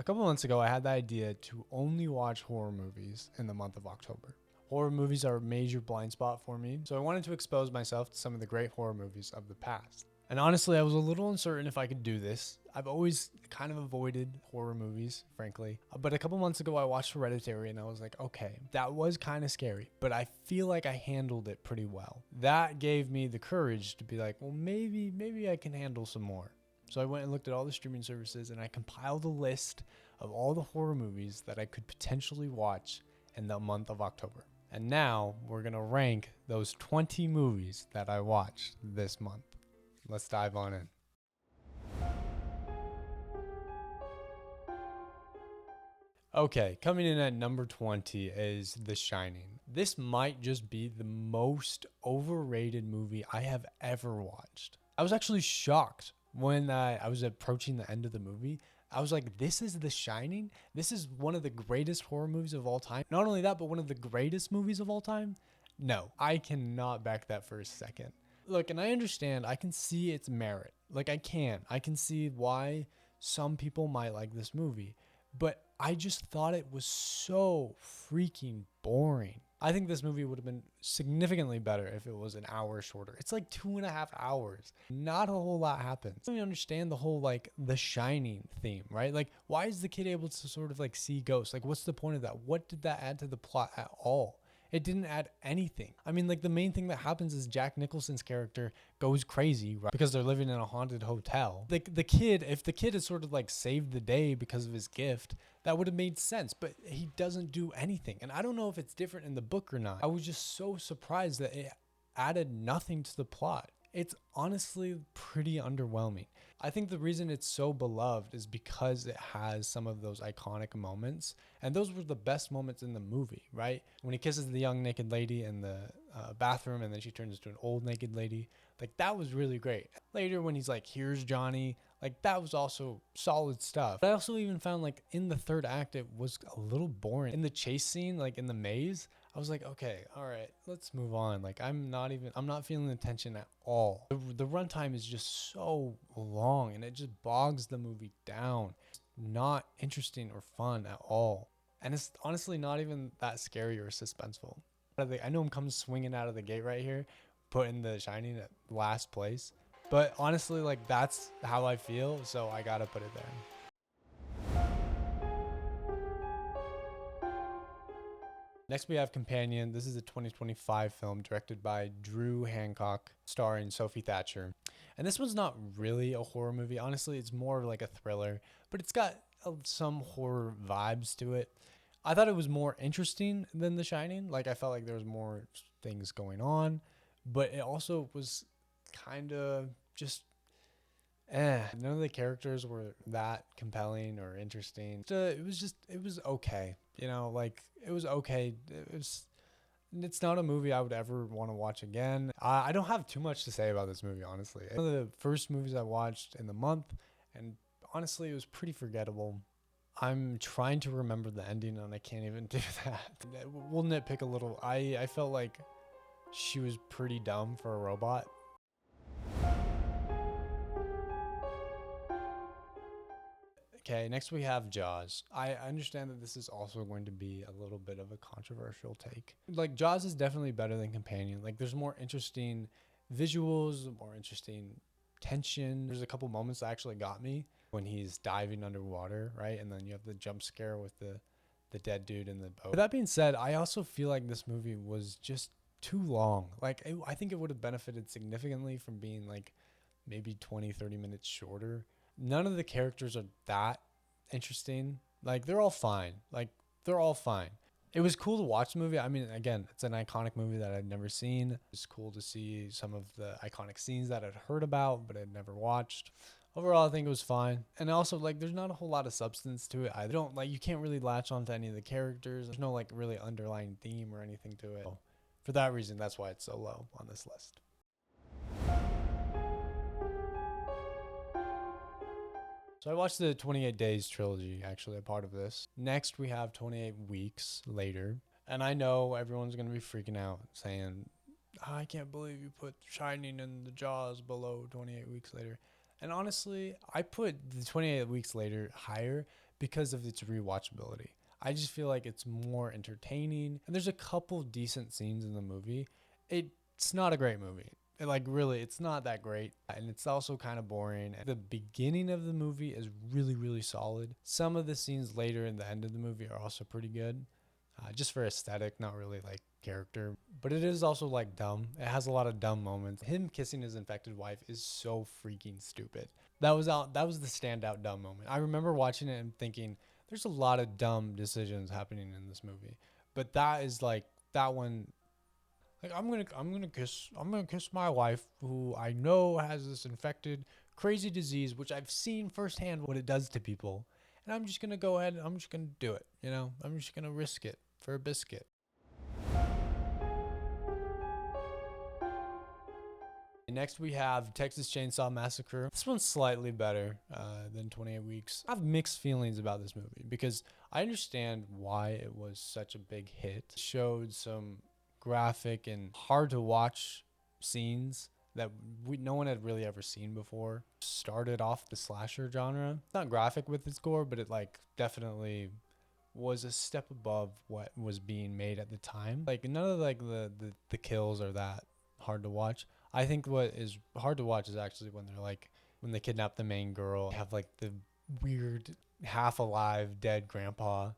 A couple months ago, I had the idea to only watch horror movies in the month of October. Horror movies are a major blind spot for me, so I wanted to expose myself to some of the great horror movies of the past. And honestly, I was a little uncertain if I could do this. I've always kind of avoided horror movies, frankly. But a couple months ago, I watched Hereditary and I was like, okay, that was kind of scary, but I feel like I handled it pretty well. That gave me the courage to be like, well, maybe I can handle some more. So I went and looked at all the streaming services and I compiled a list of all the horror movies that I could potentially watch in the month of October. And now we're going to rank those 20 movies that I watched this month. Let's dive on in. Okay, coming in at number 20 is The Shining. This might just be the most overrated movie I have ever watched. I was actually shocked when I was approaching the end of the movie. I was like, this is The Shining? This is one of the greatest horror movies of all time? Not only that, but one of the greatest movies of all time? No, I cannot back that for a second. Look, and I understand, I can see its merit. Like, I can see why some people might like this movie. But I just thought it was so freaking boring. I think this movie would have been significantly better if it was an hour shorter. It's like 2.5 hours. Not a whole lot happens. I don't even understand the whole like The Shining theme, right? Like, why is the kid able to sort of like see ghosts? Like, what's the point of that? What did that add to the plot at all? It didn't add anything. I mean, like the main thing that happens is Jack Nicholson's character goes crazy, right? Because they're living in a haunted hotel. Like if the kid had sort of like saved the day because of his gift, that would have made sense, but he doesn't do anything. And I don't know if it's different in the book or not. I was just so surprised that it added nothing to the plot. It's honestly pretty underwhelming. I think the reason it's so beloved is because it has some of those iconic moments. And those were the best moments in the movie, right? When he kisses the young naked lady in the bathroom and then she turns into an old naked lady. Like, that was really great. Later, when he's like, here's Johnny, like, that was also solid stuff. But I also even found, like, in the third act, it was a little boring. In the chase scene, like, in the maze, I was like, okay, all right, let's move on. Like, I'm not feeling the tension at all. The runtime is just so long and it just bogs the movie down. It's not interesting or fun at all. And it's honestly not even that scary or suspenseful. I know I'm coming swinging out of the gate right here, putting The Shining at last place. But honestly, like, that's how I feel, so I gotta put it there. Next, we have Companion. This is a 2025 film directed by Drew Hancock, starring Sophie Thatcher. And this one's not really a horror movie. Honestly, it's more like a thriller, but it's got some horror vibes to it. I thought it was more interesting than The Shining. Like, I felt like there was more things going on, but it also was kind of just none of the characters were that compelling or interesting. It was okay. You know, like, it was okay. It's not a movie I would ever want to watch again. I don't have too much to say about this movie, honestly. One of the first movies I watched in the month, and honestly, it was pretty forgettable. I'm trying to remember the ending, and I can't even do that. We'll nitpick a little. I felt like she was pretty dumb for a robot. Okay, next we have Jaws. I understand that this is also going to be a little bit of a controversial take. Like, Jaws is definitely better than Companion. Like, there's more interesting visuals, more interesting tension. There's a couple moments that actually got me when he's diving underwater, right? And then you have the jump scare with the dead dude in the boat. With that being said, I also feel like this movie was just too long. Like, I think it would have benefited significantly from being like maybe 20, 30 minutes shorter. None of the characters are that interesting. Like, they're all fine. It was cool to watch the movie. I mean, again, it's an iconic movie that I'd never seen. It's cool to see some of the iconic scenes that I'd heard about, but I'd never watched. Overall, I think it was fine. And also, like, there's not a whole lot of substance to it. I don't like, you can't really latch onto any of the characters. There's no like really underlying theme or anything to it. For that reason, that's why it's so low on this list. So I watched the 28 Days trilogy, actually, a part of this. Next, we have 28 Weeks Later. And I know everyone's going to be freaking out, saying, oh, I can't believe you put Shining and the Jaws below 28 Weeks Later. And honestly, I put the 28 Weeks Later higher because of its rewatchability. I just feel like it's more entertaining, and there's a couple decent scenes in the movie. It's not a great movie. Like really, it's not that great, and it's also kind of boring. The beginning of the movie is really, really solid. Some of the scenes later in the end of the movie are also pretty good, just for aesthetic, not really like character. But it is also like dumb. It has a lot of dumb moments. Him kissing his infected wife is so freaking stupid. That was the standout dumb moment. I remember watching it and thinking, there's a lot of dumb decisions happening in this movie, but that is like that one. Like I'm gonna kiss my wife who I know has this infected crazy disease, which I've seen firsthand what it does to people, and I'm just gonna go ahead and I'm just gonna do it. You know, I'm just gonna risk it for a biscuit. Next, we have Texas Chainsaw Massacre. This one's slightly better than 28 Weeks. I have mixed feelings about this movie because I understand why it was such a big hit. It showed some graphic and hard to watch scenes that no one had really ever seen before. Started off the slasher genre. It's not graphic with its gore, but it like definitely was a step above what was being made at the time. Like none of like the kills are that hard to watch. I think what is hard to watch is actually when they're like when they kidnap the main girl, have like the weird half alive dead grandpa.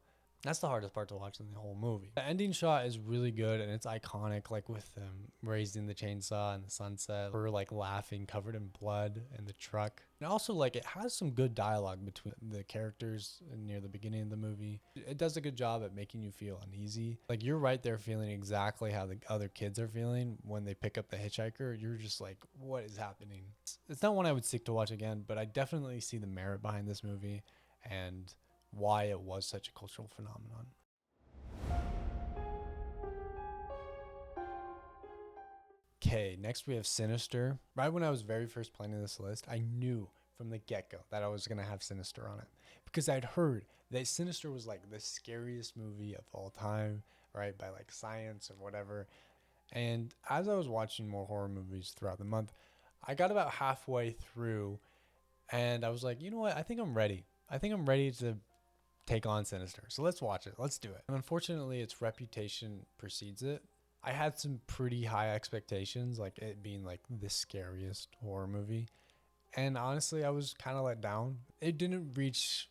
That's the hardest part to watch in the whole movie. The ending shot is really good and it's iconic, like with them raising the chainsaw in the sunset, her like laughing covered in blood in the truck. And also like it has some good dialogue between the characters near the beginning of the movie. It does a good job at making you feel uneasy. Like you're right there feeling exactly how the other kids are feeling when they pick up the hitchhiker. You're just like, what is happening? It's not one I would seek to watch again, but I definitely see the merit behind this movie and why it was such a cultural phenomenon. Okay, next we have Sinister. Right when I was very first planning this list, I knew from the get-go that I was going to have Sinister on it because I'd heard that Sinister was like the scariest movie of all time, right? By like science or whatever. And as I was watching more horror movies throughout the month, I got about halfway through and I was like, you know what? I think I'm ready. I think I'm ready to take on Sinister. So let's watch it. Let's do it. And unfortunately, its reputation precedes it. I had some pretty high expectations, like it being like the scariest horror movie. And honestly, I was kind of let down. It didn't reach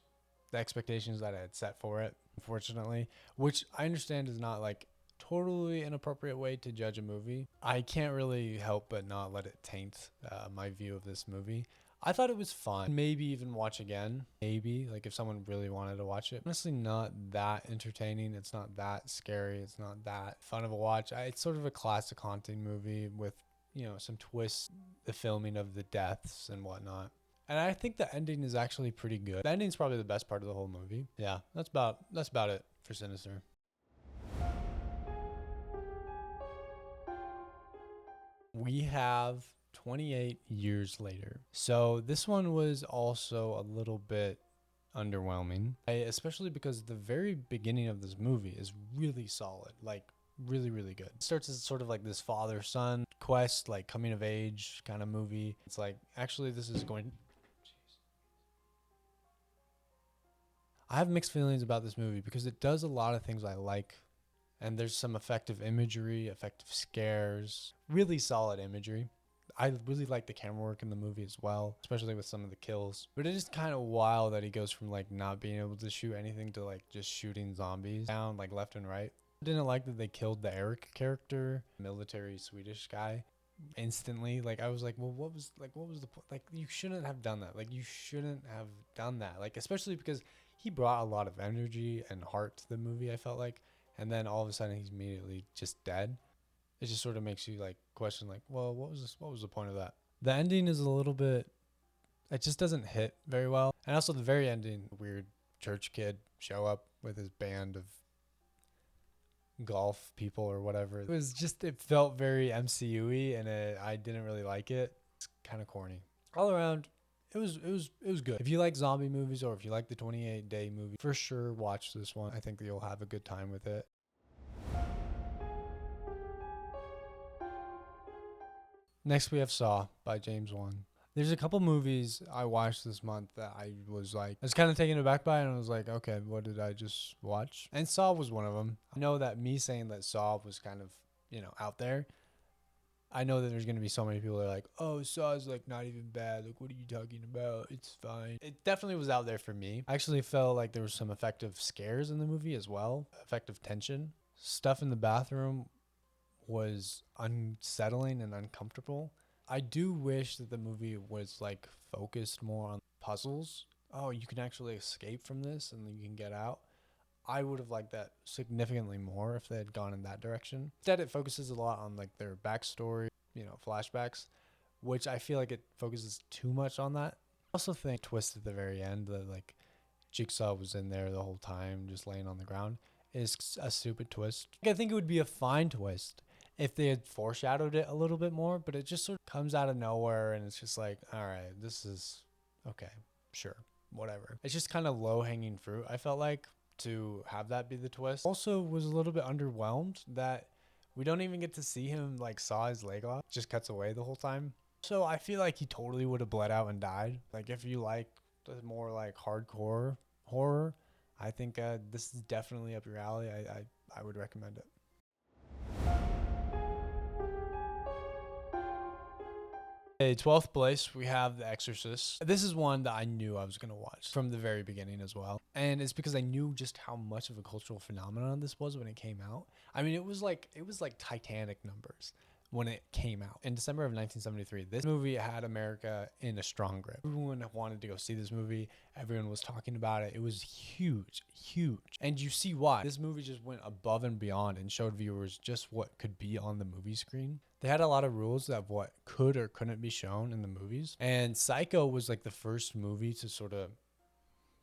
the expectations that I had set for it, unfortunately, which I understand is not like totally an appropriate way to judge a movie. I can't really help but not let it taint my view of this movie. I thought it was fun. Maybe even watch again. Maybe like if someone really wanted to watch it. Honestly, not that entertaining. It's not that scary. It's not that fun of a watch. It's sort of a classic haunting movie with, you know, some twists, the filming of the deaths and whatnot. And I think the ending is actually pretty good. The ending's probably the best part of the whole movie. Yeah, that's about it for Sinister. We have 28 years later. So this one was also a little bit underwhelming, especially because the very beginning of this movie is really solid, like really, really good. It starts as sort of like this father-son quest, like coming of age kind of movie. It's like, actually, this is going... I have mixed feelings about this movie because it does a lot of things I like. And there's some effective imagery, effective scares, really solid imagery. I really like the camera work in the movie as well, especially with some of the kills. But it is kind of wild that he goes from like not being able to shoot anything to like just shooting zombies down like left and right. I didn't like that they killed the Eric character, military Swedish guy, instantly. Like I was like, well, what was the point? Like you shouldn't have done that. Like you shouldn't have done that. Like especially because he brought a lot of energy and heart to the movie, I felt like. And then all of a sudden he's immediately just dead. It just sort of makes you like question like, well, what was the point of that? The ending is a little bit, it just doesn't hit very well. And also the very ending, weird church kid show up with his band of golf people or whatever. It was just, it felt very MCU-y and I didn't really like it. It's kind of corny. All around, it was good. If you like zombie movies or if you like the 28-day movie, for sure watch this one. I think that you'll have a good time with it. Next we have Saw by James Wan. There's a couple movies I watched this month that I was kind of taken aback by, and I was like, okay, what did I just watch? And Saw was one of them. I know that me saying that Saw was kind of, out there. I know that there's going to be so many people that are like, oh, Saw is like not even bad. Like, what are you talking about? It's fine. It definitely was out there for me. I actually felt like there was some effective scares in the movie as well, effective tension. Stuff in the bathroom was unsettling and uncomfortable. I do wish that the movie was like focused more on puzzles. Oh, you can actually escape from this and you can get out. I would have liked that significantly more if they had gone in that direction. Instead, it focuses a lot on like their backstory, flashbacks, which I feel like it focuses too much on that. I also think twist at the very end that like Jigsaw was in there the whole time, just laying on the ground, is a stupid twist. I think it would be a fine twist if they had foreshadowed it a little bit more, but it just sort of comes out of nowhere and it's just like, all right, this is okay, sure, whatever. It's just kind of low hanging fruit, I felt like, to have that be the twist. Also was a little bit underwhelmed that we don't even get to see him like saw his leg off, just cuts away the whole time. So I feel like he totally would have bled out and died. Like if you like the more like hardcore horror, I think this is definitely up your alley. I would recommend it. Okay, 12th place, we have The Exorcist. This is one that I knew I was going to watch from the very beginning as well. And it's because I knew just how much of a cultural phenomenon this was when it came out. I mean, it was like Titanic numbers when it came out in December of 1973. This movie had America in a strong grip. Everyone wanted to go see this movie. Everyone was talking about it. It was huge, huge. And you see why. This movie just went above and beyond and showed viewers just what could be on the movie screen. They had a lot of rules of what could or couldn't be shown in the movies. And Psycho was like the first movie to sort of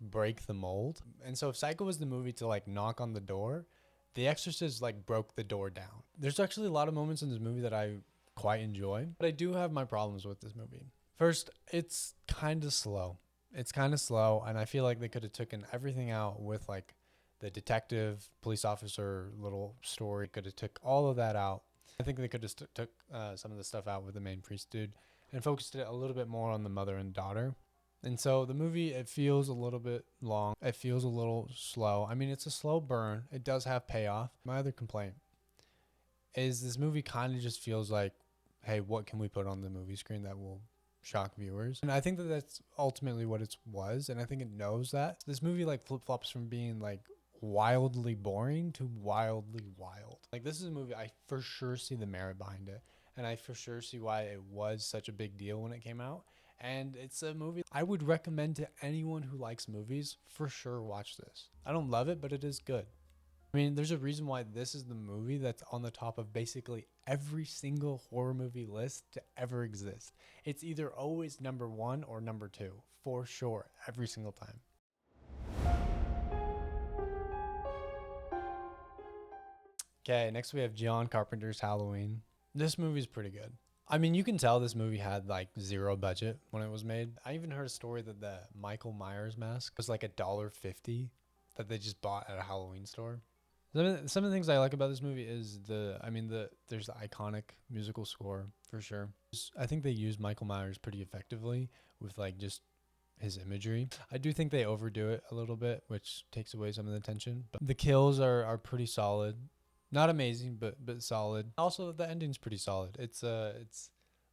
break the mold. And so if Psycho was the movie to like knock on the door, The Exorcist like broke the door down. There's actually a lot of moments in this movie that I quite enjoy, but I do have my problems with this movie. First, it's kind of slow. It's kind of slow, and I feel like they could have taken everything out with like the detective, police officer little story. Could have took all of that out. I think they could have took some of the stuff out with the main priest dude and focused it a little bit more on the mother and daughter. And so the movie, it feels a little bit long. It feels a little slow. I mean, it's a slow burn. It does have payoff. My other complaint is this movie kind of just feels like, hey, what can we put on the movie screen that will shock viewers? And I think that that's ultimately what it was. And I think it knows that. This movie like flip-flops from being like wildly boring to wildly wild. Like this is a movie I for sure see the merit behind it. And I for sure see why it was such a big deal when it came out. And it's a movie I would recommend to anyone who likes movies. For sure watch this. I don't love it, but it is good. I mean, there's a reason why this is the movie that's on the top of basically every single horror movie list to ever exist. It's either always number one or number two, for sure, every single time. Okay, next we have John Carpenter's Halloween. This movie's pretty good. I mean, you can tell this movie had like zero budget when it was made. I even heard a story that the Michael Myers mask was like $1.50 that they just bought at a Halloween store. Some of the things I like about this movie is there's the iconic musical score for sure. I think they use Michael Myers pretty effectively with like just his imagery. I do think they overdo it a little bit, which takes away some of the tension. But the kills are pretty solid. Not amazing, but solid. Also, the ending's pretty solid. It's the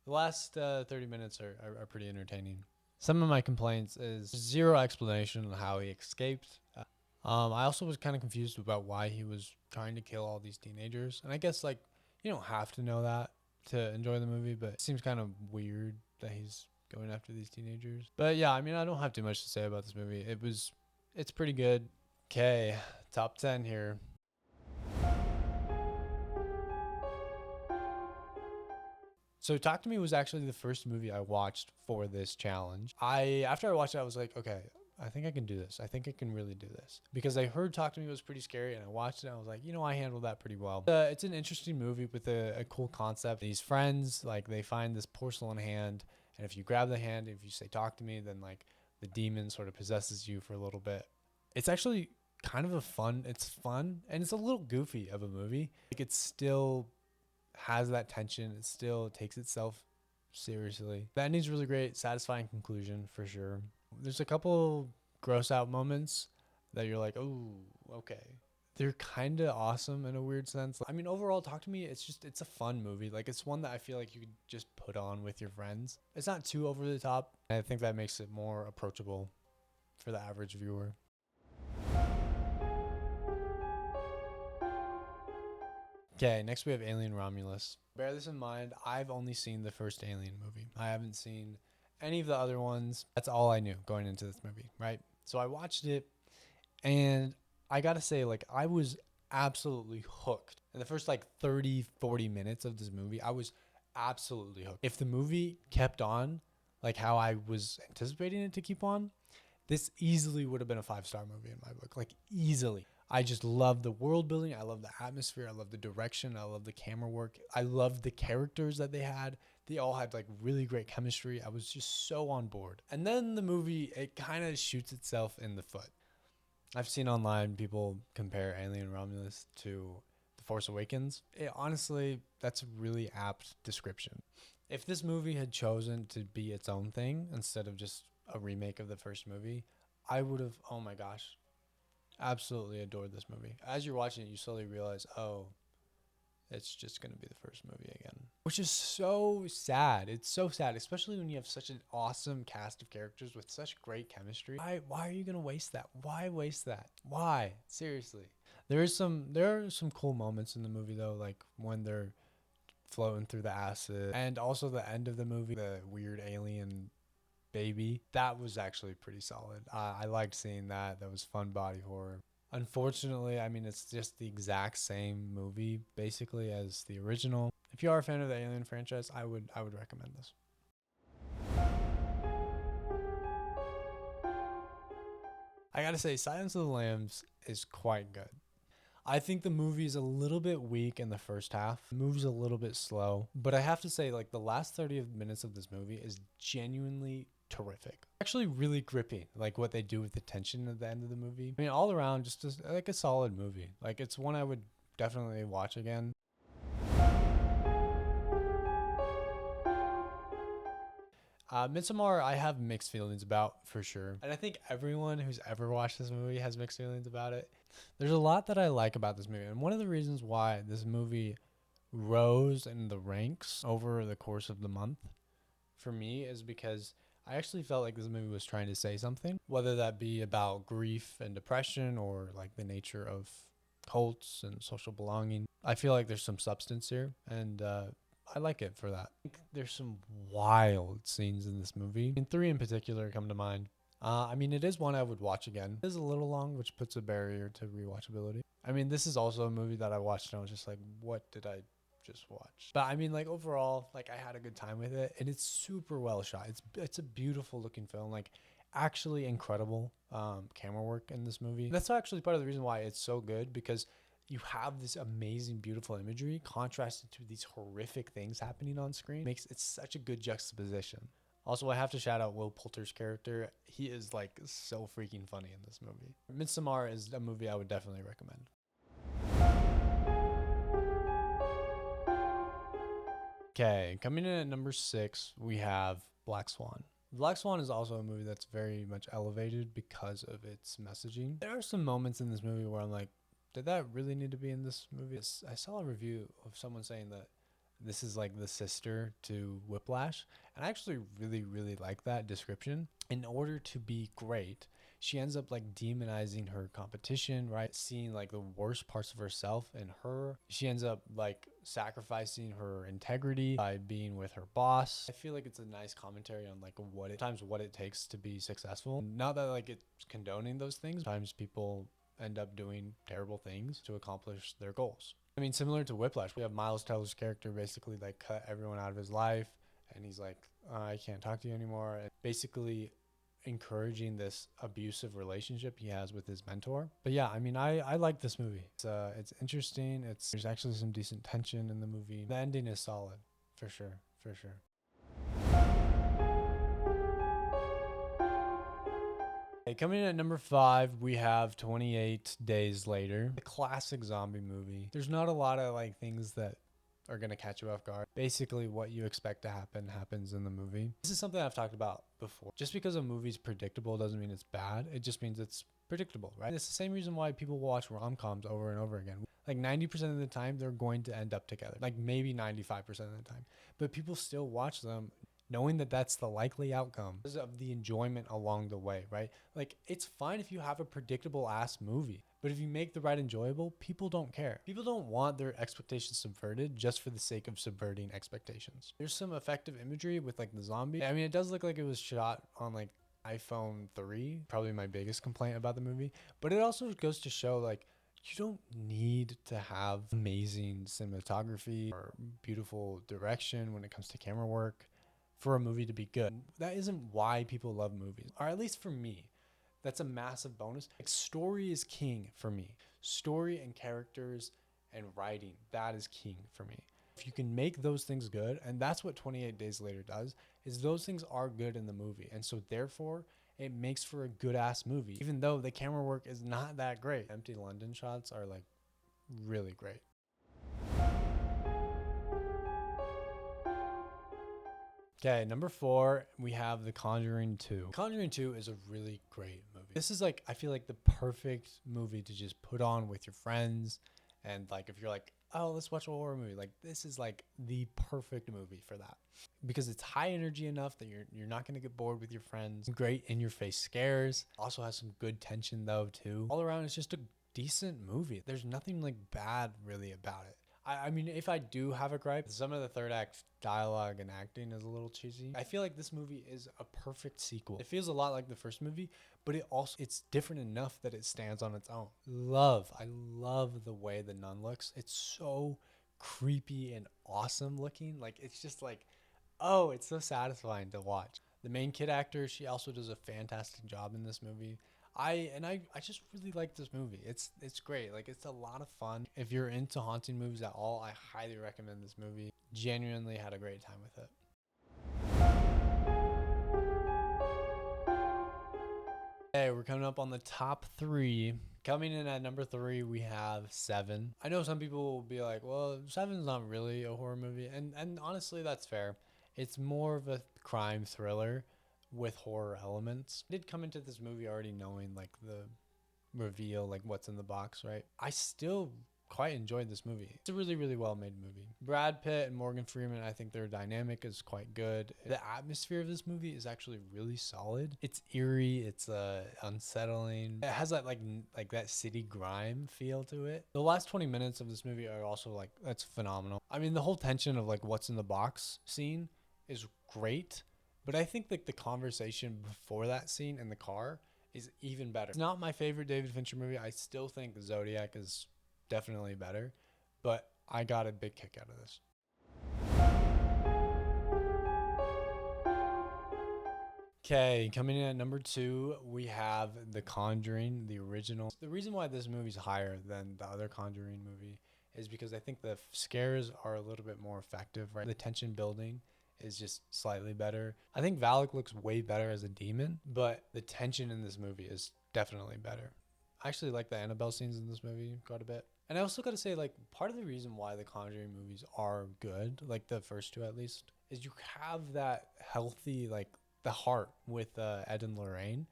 last 30 minutes are pretty entertaining. Some of my complaints is zero explanation on how he escaped. I also was kind of confused about why he was trying to kill all these teenagers. And I guess like you don't have to know that to enjoy the movie, but it seems kind of weird that he's going after these teenagers. But yeah, I mean, I don't have too much to say about this movie. It's pretty good. Okay, top 10 here. So Talk to Me was actually the first movie I watched for this challenge. After I watched it, I was like, okay, I think I can do this. I think I can really do this. Because I heard Talk to Me was pretty scary and I watched it and I was like, I handled that pretty well. It's an interesting movie with a cool concept. These friends, like they find this porcelain hand, and if you grab the hand, if you say talk to me, then like the demon sort of possesses you for a little bit. It's actually kind of it's fun and it's a little goofy of a movie. Like it's still has that tension. It still takes itself Seriously. The ending's really great, satisfying conclusion for sure. There's a couple gross out moments that you're like, oh, okay. They're kind of awesome in a weird sense. I mean, overall, Talk to Me, it's a fun movie. Like, it's one that I feel like you could just put on with your friends. It's not too over the top. And I think that makes it more approachable for the average viewer. Okay, next we have Alien Romulus. Bear this in mind, I've only seen the first Alien movie. I haven't seen any of the other ones. That's all I knew going into this movie, right? So I watched it, and I gotta say, like, I was absolutely hooked. In the first, like, 30, 40 minutes of this movie, I was absolutely hooked. If the movie kept on, like how I was anticipating it to keep on, this easily would have been a 5-star movie in my book. Like, easily. I just love the world building. I love the atmosphere. I love the direction. I love the camera work. I love the characters that they had. They all had like really great chemistry. I was just so on board. And then the movie, it kind of shoots itself in the foot. I've seen online people compare Alien Romulus to The Force Awakens. Honestly, that's a really apt description. If this movie had chosen to be its own thing instead of just a remake of the first movie, I would have, oh my gosh, absolutely adored this movie. As you're watching it, you slowly realize, oh, it's just going to be the first movie again. Which is so sad. It's so sad, especially when you have such an awesome cast of characters with such great chemistry. Why are you going to waste that? Why waste that? Why? Seriously. There are some cool moments in the movie though, like when they're floating through the acid, and also the end of the movie, the weird alien baby. That was actually pretty solid. I liked seeing that. That was fun body horror. Unfortunately, I mean, it's just the exact same movie basically as the original. If you are a fan of the Alien franchise, I would recommend this. I gotta say, Silence of the Lambs is quite good. I think the movie is a little bit weak in the first half. It moves a little bit slow. But I have to say, like, the last 30 minutes of this movie is genuinely terrific. Actually really gripping, like what they do with the tension at the end of the movie. I mean, all around, just like a solid movie. Like, it's one I would definitely watch again. Midsommar, I have mixed feelings about for sure. And I think everyone who's ever watched this movie has mixed feelings about it. There's a lot that I like about this movie. And one of the reasons why this movie rose in the ranks over the course of the month for me is because I actually felt like this movie was trying to say something, whether that be about grief and depression or like the nature of cults and social belonging. I feel like there's some substance here, and I like it for that. I think there's some wild scenes in this movie. And 3 in particular come to mind. I mean, it is one I would watch again. It is a little long, which puts a barrier to rewatchability. I mean, this is also a movie that I watched and I was just like, what did I just watch? But I mean, like, overall, like, I had a good time with it, and it's super well shot. It's a beautiful looking film. Like, actually incredible camera work in this movie. That's actually part of the reason why it's so good, because you have this amazing, beautiful imagery contrasted to these horrific things happening on screen. Makes it such a good juxtaposition. Also, I have to shout out Will Poulter's character. He is like so freaking funny in this movie. Midsommar is a movie I would definitely recommend. Okay, coming in at number 6, we have Black Swan. Black Swan is also a movie that's very much elevated because of its messaging. There are some moments in this movie where I'm like, did that really need to be in this movie? I saw a review of someone saying that this is like the sister to Whiplash, and I actually really, really like that description. In order to be great, she ends up like demonizing her competition, right? Seeing like the worst parts of herself in her. She ends up like sacrificing her integrity by being with her boss. I feel like it's a nice commentary on like what it takes to be successful. Not that like it's condoning those things. Sometimes people end up doing terrible things to accomplish their goals. I mean, similar to Whiplash, we have Miles Teller's character basically like cut everyone out of his life, and he's like, I can't talk to you anymore. And basically encouraging this abusive relationship he has with his mentor. But yeah, I mean, I like this movie. It's interesting. There's actually some decent tension in the movie. The ending is solid, for sure, for sure. Okay, coming in at number 5, we have 28 Days Later, a classic zombie movie. There's not a lot of like things that are going to catch you off guard. Basically, what you expect to happen happens in the movie. This is something I've talked about before. Just because a movie's predictable doesn't mean it's bad. It just means it's predictable, right? It's the same reason why people watch rom-coms over and over again. Like 90% of the time, they're going to end up together. Like maybe 95% of the time. But people still watch them knowing that that's the likely outcome because of the enjoyment along the way, right? Like it's fine if you have a predictable ass movie, but if you make the ride enjoyable, people don't care. People don't want their expectations subverted just for the sake of subverting expectations. There's some effective imagery with like the zombie. I mean, it does look like it was shot on like iPhone 3, probably my biggest complaint about the movie, but it also goes to show like you don't need to have amazing cinematography or beautiful direction when it comes to camera work for a movie to be good. That isn't why people love movies, or at least for me. That's a massive bonus. Like story is king for me. Story and characters and writing, that is king for me. If you can make those things good, and that's what 28 Days Later does, is those things are good in the movie. And so therefore, it makes for a good ass movie, even though the camera work is not that great. Empty London shots are like really great. Okay, number 4, we have The Conjuring 2. Conjuring 2 is a really great movie. This is like, I feel like the perfect movie to just put on with your friends. And like, if you're like, oh, let's watch a horror movie, like this is like the perfect movie for that. Because it's high energy enough that you're not going to get bored with your friends. Great in your face scares. Also has some good tension though too. All around, it's just a decent movie. There's nothing like bad really about it. I mean, if I do have a gripe, some of the third act dialogue and acting is a little cheesy. I feel like this movie is a perfect sequel. It feels a lot like the first movie, but it's different enough that it stands on its own. I love the way the nun looks. It's so creepy and awesome looking. Like, it's just like, oh, it's so satisfying to watch. The main kid actor, she also does a fantastic job in this movie. I just really like this movie. It's great. Like it's a lot of fun. If you're into haunting movies at all, I highly recommend this movie. Genuinely had a great time with it. Okay, we're coming up on the top 3. Coming in at number 3, we have Seven. I know some people will be like, well, Seven's not really a horror movie. And honestly, that's fair. It's more of a crime thriller with horror elements. I did come into this movie already knowing like the reveal, like what's in the box, right? I still quite enjoyed this movie. It's a really, really well made movie. Brad Pitt and Morgan Freeman, I think their dynamic is quite good. The atmosphere of this movie is actually really solid. It's eerie, it's unsettling. It has that like that city grime feel to it. The last 20 minutes of this movie are also like, that's phenomenal. I mean, the whole tension of like what's in the box scene is great. But I think like the conversation before that scene in the car is even better. It's not my favorite David Fincher movie. I still think Zodiac is definitely better, but I got a big kick out of this. Okay, coming in at number 2, we have The Conjuring, the original. The reason why this movie's higher than the other Conjuring movie is because I think the scares are a little bit more effective, right? The tension building is just slightly better. I think Valak looks way better as a demon, but the tension in this movie is definitely better. I actually like the Annabelle scenes in this movie quite a bit. And I also got to say, like, part of the reason why the Conjuring movies are good, like the first 2 at least, is you have that healthy, like, the heart with Ed and Lorraine.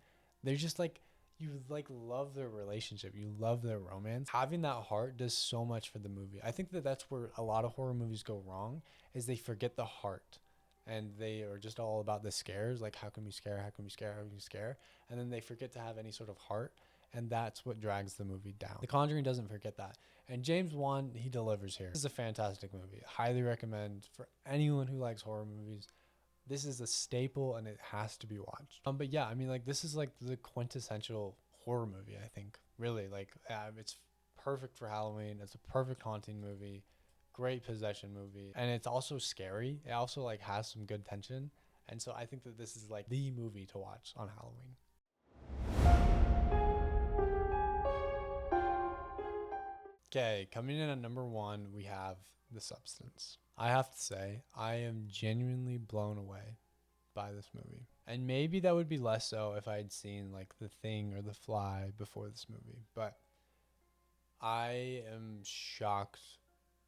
They're just like, you like love their relationship. You love their romance. Having that heart does so much for the movie. I think that that's where a lot of horror movies go wrong, is they forget the heart. And they are just all about the scares, like how can we scare, how can we scare, how can we scare? And then they forget to have any sort of heart, and that's what drags the movie down. The Conjuring doesn't forget that. And James Wan, he delivers here. This is a fantastic movie. Highly recommend for anyone who likes horror movies. This is a staple and it has to be watched. But yeah, I mean, like this is like the quintessential horror movie, I think. Really, like it's perfect for Halloween. It's a perfect haunting movie. Great possession movie, and it's also scary. It also like has some good tension, and so I think that this is like the movie to watch on Halloween. Okay, coming in at number 1, we have The Substance. I have to say, I am genuinely blown away by this movie, and maybe that would be less so if I had seen like The Thing or The Fly before this movie, but I am shocked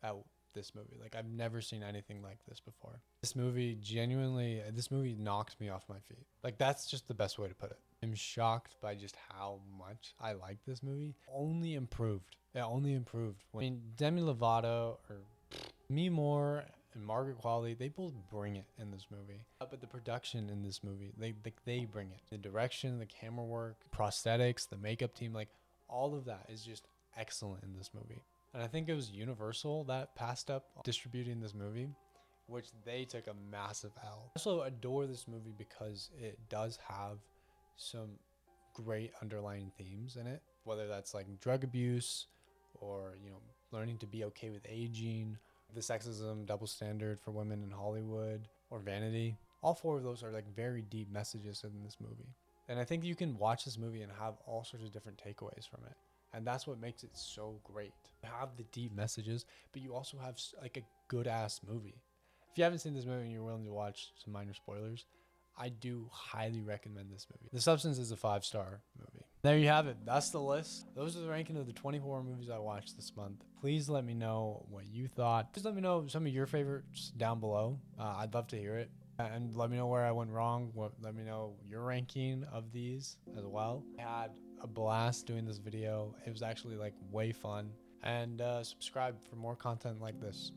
at this movie. Like, I've never seen anything like this before. This movie genuinely, this movie knocked me off my feet. Like, that's just the best way to put it. I'm shocked by just how much I like this movie. Only improved. It only improved. I mean, Demi Lovato or Me Moore and Margaret Qualley, they both bring it in this movie. But the production in this movie, they bring it. The direction, the camera work, prosthetics, the makeup team, like all of that is just excellent in this movie. And I think it was Universal that passed up distributing this movie, which they took a massive L. I also adore this movie because it does have some great underlying themes in it, whether that's like drug abuse or, you know, learning to be okay with aging, the sexism, double standard for women in Hollywood, or vanity. All four of those are like very deep messages in this movie. And I think you can watch this movie and have all sorts of different takeaways from it. And that's what makes it so great. You have the deep messages, but you also have like a good ass movie. If you haven't seen this movie and you're willing to watch some minor spoilers, I do highly recommend this movie. The Substance is a 5-star movie. There you have it. That's the list. Those are the ranking of the 20 horror movies I watched this month. Please let me know what you thought. Please let me know some of your favorites down below. I'd love to hear it. And let me know where I went wrong. Let me know your ranking of these as well. I had a blast doing this video. It was actually like way fun. And subscribe for more content like this.